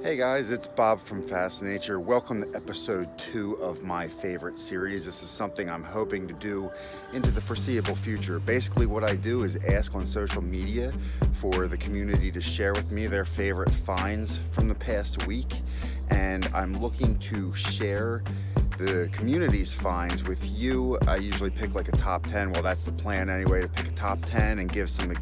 Hey guys, it's Bob from Fascinature. Welcome to episode 2 of my favorite series. This is something I'm hoping to do into the foreseeable future. Basically what I do is ask on social media for the community to share with me their favorite finds from the past week, and I'm looking to share the community's finds with you. I usually pick like a top 10. Well, that's the plan anyway, to pick a top 10 and give some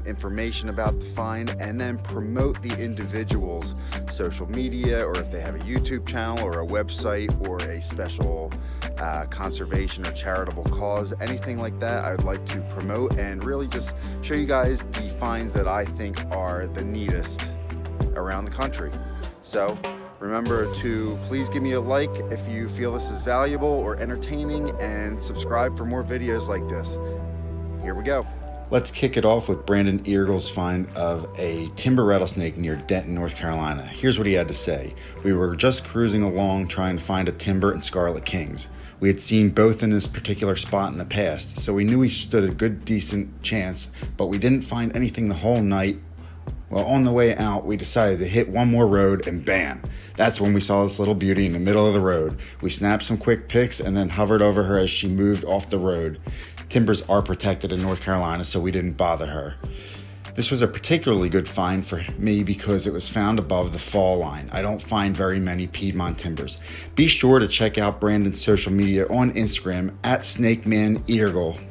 information about the find, and then promote the individual's social media, or if they have a YouTube channel or a website or a special conservation or charitable cause, anything like that, I would like to promote and really just show you guys the finds that I think are the neatest around the country. So remember to please give me a like if you feel this is valuable or entertaining, and subscribe for more videos like this. Here we go. Let's kick it off with Brandon Eargle's find of a timber rattlesnake near Denton, North Carolina. Here's what he had to say. We were just cruising along trying to find a timber and scarlet kings. We had seen both in this particular spot in the past, so we knew we stood a good decent chance, but we didn't find anything the whole night. Well, on the way out, we decided to hit one more road, and bam! That's when we saw this little beauty in the middle of the road. We snapped some quick pics and then hovered over her as she moved off the road. Timbers are protected in North Carolina, so we didn't bother her. This was a particularly good find for me because it was found above the fall line. I don't find very many Piedmont timbers. Be sure to check out Brandon's social media on Instagram at SnakemanEargle.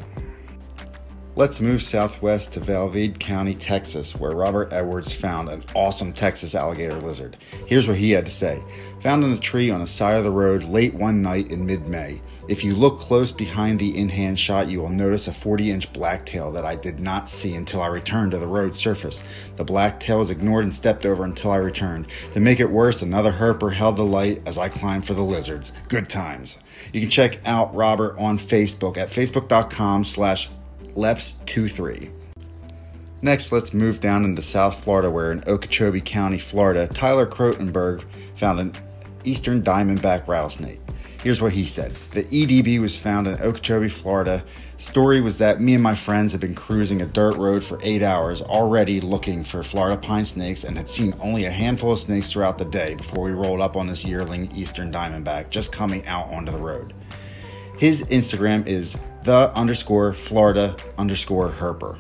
Let's move southwest to Valverde County, Texas, where Robert Edwards found an awesome Texas alligator lizard. Here's what he had to say. Found in a tree on the side of the road late one night in mid-May. If you look close behind the in-hand shot, you will notice a 40-inch blacktail that I did not see until I returned to the road surface. The blacktail was ignored and stepped over until I returned. To make it worse, another herper held the light as I climbed for the lizards. Good times. You can check out Robert on Facebook at facebook.com/Leps23. Next, let's move down into South Florida, where in Okeechobee County, Florida, Tyler Krotenberg found an eastern diamondback rattlesnake. Here's what he said. The EDB was found in Okeechobee, Florida. Story was that me and my friends had been cruising a dirt road for 8 hours already looking for Florida pine snakes, and had seen only a handful of snakes throughout the day before we rolled up on this yearling eastern diamondback just coming out onto the road. His Instagram is _Florida_herper.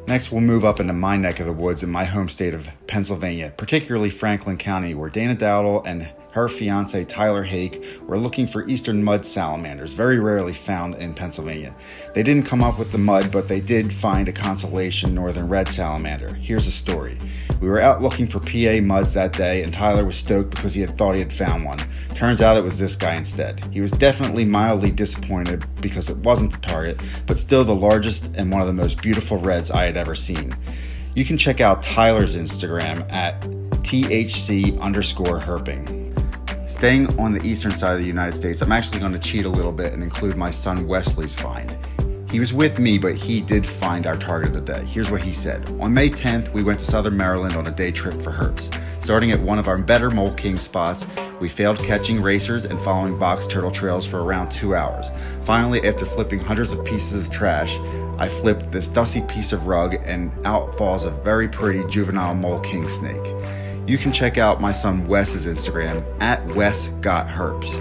Next, we'll move up into my neck of the woods in my home state of Pennsylvania, particularly Franklin County, where Dana Dowdell and her fiance Tyler Hake were looking for eastern mud salamanders, very rarely found in Pennsylvania. They didn't come up with the mud, but they did find a consolation northern red salamander. Here's the story. We were out looking for PA muds that day, and Tyler was stoked because he had thought he had found one. Turns out it was this guy instead. He was definitely mildly disappointed because it wasn't the target, but still the largest and one of the most beautiful reds I had ever seen. You can check out Tyler's Instagram at THC_herping. Staying on the eastern side of the United States, I'm actually going to cheat a little bit and include my son Wesley's find. He was with me, but he did find our target of the day. Here's what he said. On May 10th, we went to southern Maryland on a day trip for herps. Starting at one of our better mole king spots, we failed catching racers and following box turtle trails for around 2 hours. Finally, after flipping hundreds of pieces of trash, I flipped this dusty piece of rug, and out falls a very pretty juvenile mole kingsnake. You can check out my son Wes's Instagram at WesGotHerps.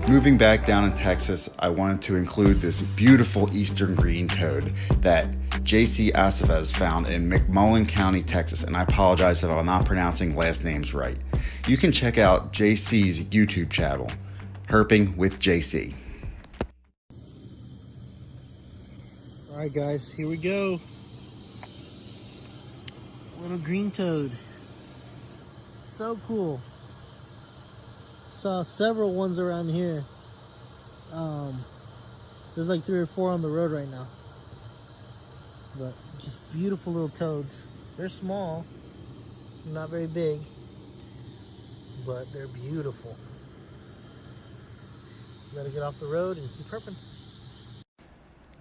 Moving back down in Texas, I wanted to include this beautiful eastern green toad that JC Aceves found in McMullen County, Texas, and I apologize if I'm not pronouncing last names right. You can check out JC's YouTube channel, Herping with JC. Alright guys, here we go. Little green toad. So cool. Saw several ones around here. There's like 3 or 4 on the road right now. But just beautiful little toads. They're small, not very big, but they're beautiful. Gotta get off the road and keep herping.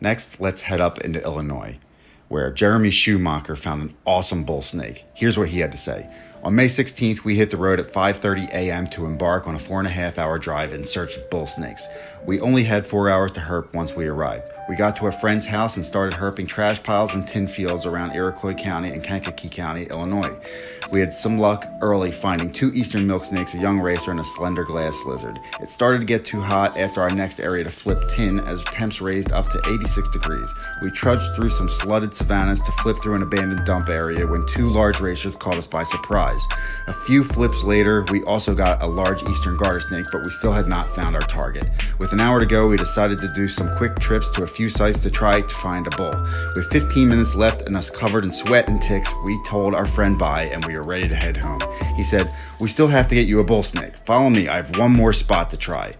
Next, let's head up into Illinois, where Jeremy Schumacher found an awesome bullsnake. Here's what he had to say. On May 16th, we hit the road at 5:30 a.m. to embark on a 4.5-hour drive in search of bullsnakes. We only had 4 hours to herp once we arrived. We got to a friend's house and started herping trash piles and tin fields around Iroquois County and Kankakee County, Illinois. We had some luck early finding 2 eastern milk snakes, a young racer, and a slender glass lizard. It started to get too hot after our next area to flip tin as temps raised up to 86 degrees. We trudged through some flooded savannas to flip through an abandoned dump area when 2 large racers caught us by surprise. A few flips later, we also got a large eastern garter snake, but we still had not found our target. With an hour to go, we decided to do some quick trips to a few sites to try to find a bull. With 15 minutes left and us covered in sweat and ticks, we told our friend bye and we were ready to head home. He said, "We still have to get you a bull snake. Follow me, I have one more spot to try."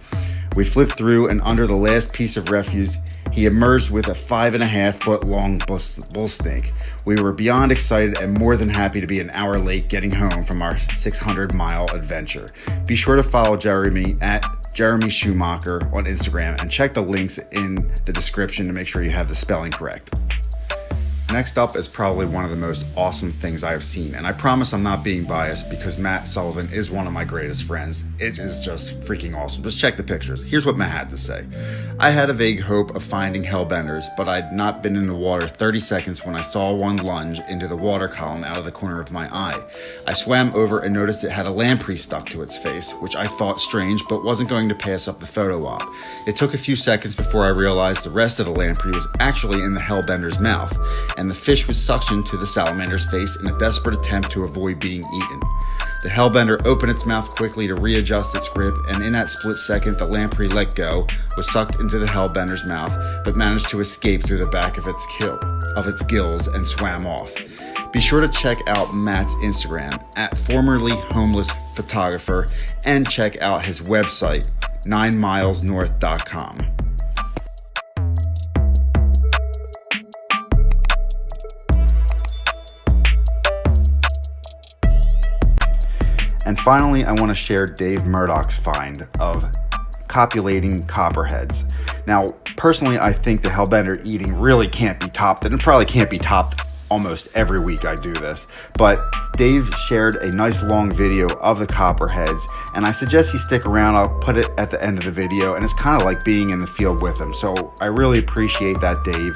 We flipped through, and under the last piece of refuse, he emerged with a 5.5-foot long bull snake. We were beyond excited and more than happy to be an hour late getting home from our 600-mile adventure. Be sure to follow Jeremy at Jeremy Schumacher on Instagram and check the links in the description to make sure you have the spelling correct. Next up is probably one of the most awesome things I have seen, and I promise I'm not being biased because Matt Sullivan is one of my greatest friends. It is just freaking awesome. Just check the pictures. Here's what Matt had to say. "I had a vague hope of finding hellbenders, but I'd not been in the water 30 seconds when I saw one lunge into the water column out of the corner of my eye. I swam over and noticed it had a lamprey stuck to its face, which I thought strange, but wasn't going to pass up the photo op. It took a few seconds before I realized the rest of the lamprey was actually in the hellbender's mouth, and the fish was suctioned to the salamander's face in a desperate attempt to avoid being eaten. The hellbender opened its mouth quickly to readjust its grip, and in that split second the lamprey let go, was sucked into the hellbender's mouth, but managed to escape through the back of its gills and swam off." Be sure to check out Matt's Instagram at formerly homeless photographer and check out his website 9milesnorth.com. And finally, I want to share Dave Murdock's find of copulating copperheads. Now, personally, I think the hellbender eating really can't be topped, and it probably can't be topped almost every week I do this. But Dave shared a nice long video of the copperheads, and I suggest you stick around. I'll put it at the end of the video, and it's kind of like being in the field with him. So I really appreciate that, Dave.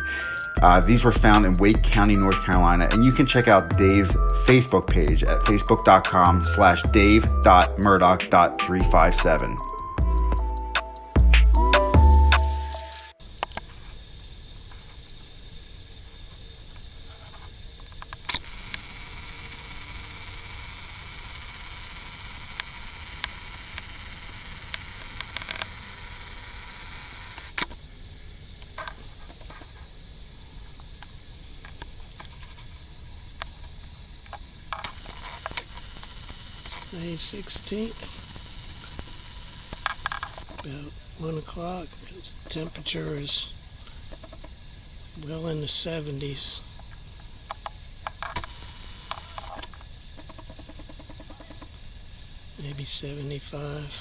These were found in Wake County, North Carolina, and you can check out Dave's Facebook page at facebook.com/dave.murdock.357. May 16th, about 1 o'clock. The temperature is well in the 70s. Maybe 75.